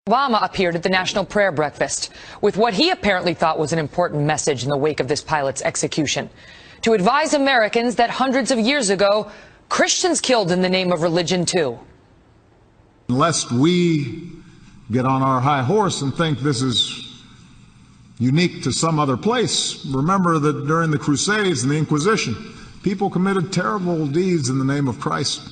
Obama appeared at the National Prayer Breakfast with what he apparently thought was an important message in the wake of this pilot's execution: to advise Americans that hundreds of years ago, Christians killed in the name of religion too. Lest we get on our high horse and think this is unique to some other place, remember that during the Crusades and the Inquisition, people committed terrible deeds in the name of Christ.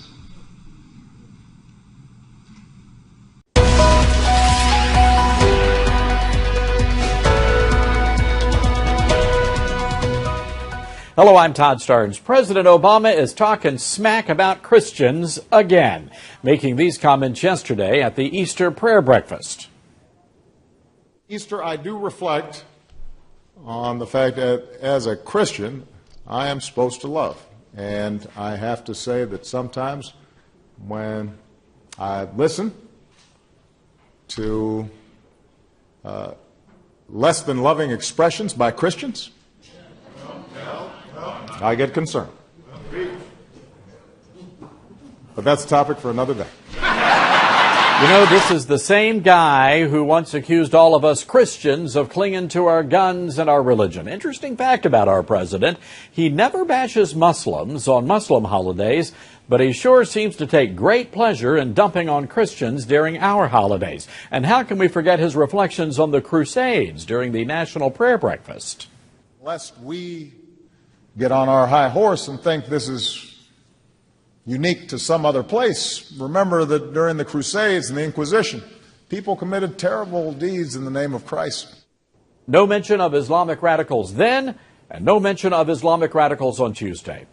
Hello, I'm Todd Starnes. President Obama is talking smack about Christians again, making these comments yesterday at the Easter prayer breakfast. Easter, I do reflect on the fact that as a Christian, I am supposed to love. And I have to say that sometimes when I listen to less than loving expressions by Christians, I get concerned. But that's a topic for another day. You know, this is the same guy who once accused all of us Christians of clinging to our guns and our religion. Interesting fact about our president: he never bashes Muslims on Muslim holidays, but he sure seems to take great pleasure in dumping on Christians during our holidays. And how can we forget his reflections on the Crusades during the National Prayer Breakfast? Lest we get on our high horse and think this is unique to some other place, remember that during the Crusades and the Inquisition, people committed terrible deeds in the name of Christ. No mention of Islamic radicals then, and no mention of Islamic radicals on Tuesday.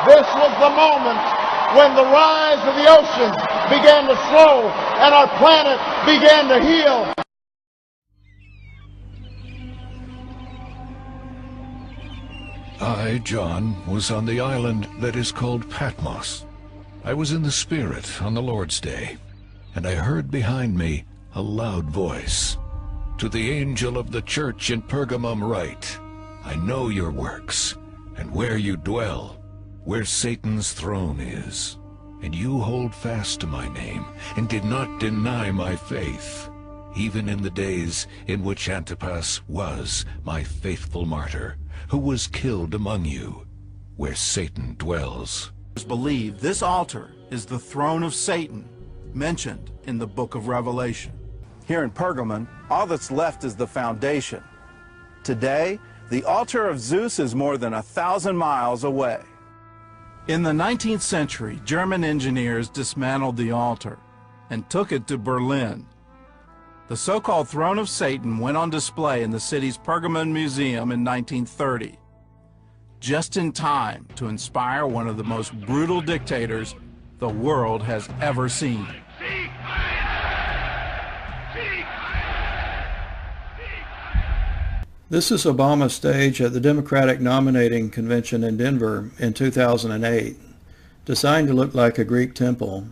This was the moment when the rise of the oceans began to slow and our planet began to heal. I, John, was on the island that is called Patmos. I was in the Spirit on the Lord's day, and I heard behind me a loud voice. To the angel of the church in Pergamum write, I know your works, and where you dwell, where Satan's throne is. And you hold fast to my name, and did not deny my faith, even in the days in which Antipas was my faithful martyr, who was killed among you, where Satan dwells. Believe this altar is the throne of Satan, mentioned in the book of Revelation. Here in Pergamon, all that's left is the foundation. Today, the altar of Zeus is more than 1,000 miles away. In the 19th century, German engineers dismantled the altar and took it to Berlin. The so-called throne of Satan went on display in the city's Pergamon Museum in 1930, just in time to inspire one of the most brutal dictators the world has ever seen. This is Obama's stage at the Democratic nominating convention in Denver in 2008, designed to look like a Greek temple.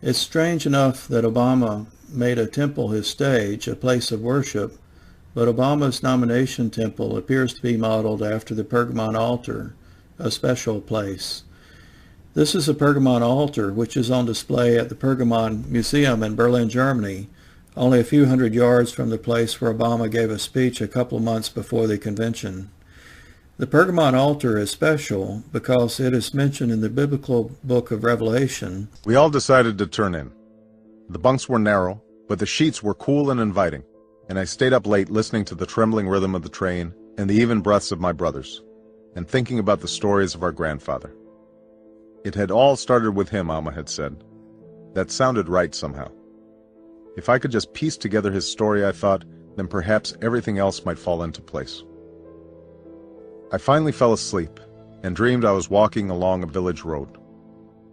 It's strange enough that Obama made a temple his stage, a place of worship, but Obama's nomination temple appears to be modeled after the Pergamon altar, a special place. This is a Pergamon altar which is on display at the Pergamon Museum in Berlin, Germany, only a few hundred yards from the place where Obama gave a speech a couple months before the convention. The Pergamon altar is special because it is mentioned in the biblical book of Revelation. We all decided to turn in. The bunks were narrow, but the sheets were cool and inviting, and I stayed up late listening to the trembling rhythm of the train and the even breaths of my brothers, and thinking about the stories of our grandfather. It had all started with him, Alma had said. That sounded right somehow. If I could just piece together his story, I thought, then perhaps everything else might fall into place. I finally fell asleep and dreamed I was walking along a village road.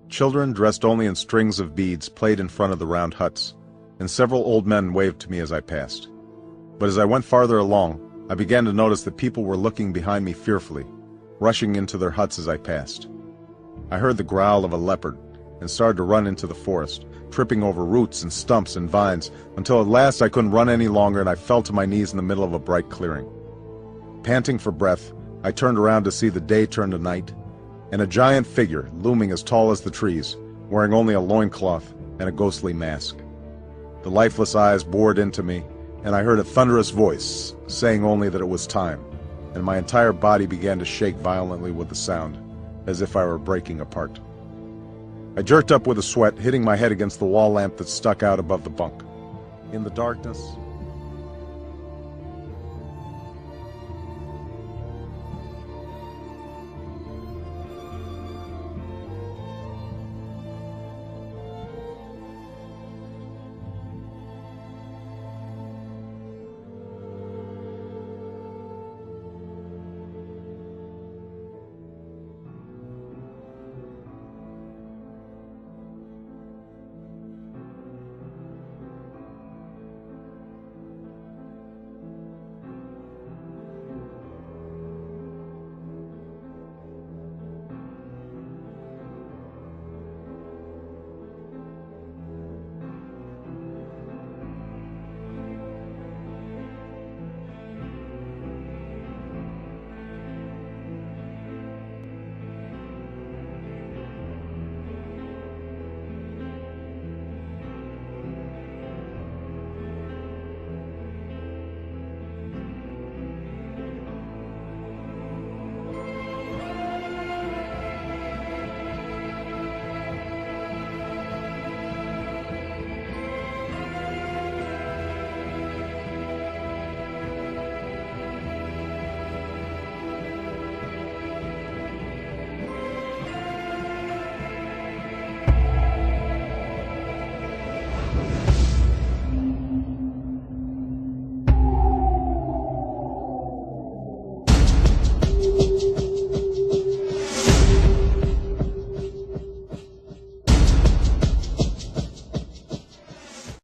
Children dressed only in strings of beads played in front of the round huts, and several old men waved to me as I passed. But as I went farther along, I began to notice that people were looking behind me fearfully, rushing into their huts as I passed. I heard the growl of a leopard and started to run into the forest, tripping over roots and stumps and vines, until at last I couldn't run any longer and I fell to my knees in the middle of a bright clearing. Panting for breath, I turned around to see the day turn to night, and a giant figure looming as tall as the trees, wearing only a loincloth and a ghostly mask. The lifeless eyes bored into me, and I heard a thunderous voice saying only that it was time, and my entire body began to shake violently with the sound, as if I were breaking apart. I jerked up with a sweat, hitting my head against the wall lamp that stuck out above the bunk. In the darkness,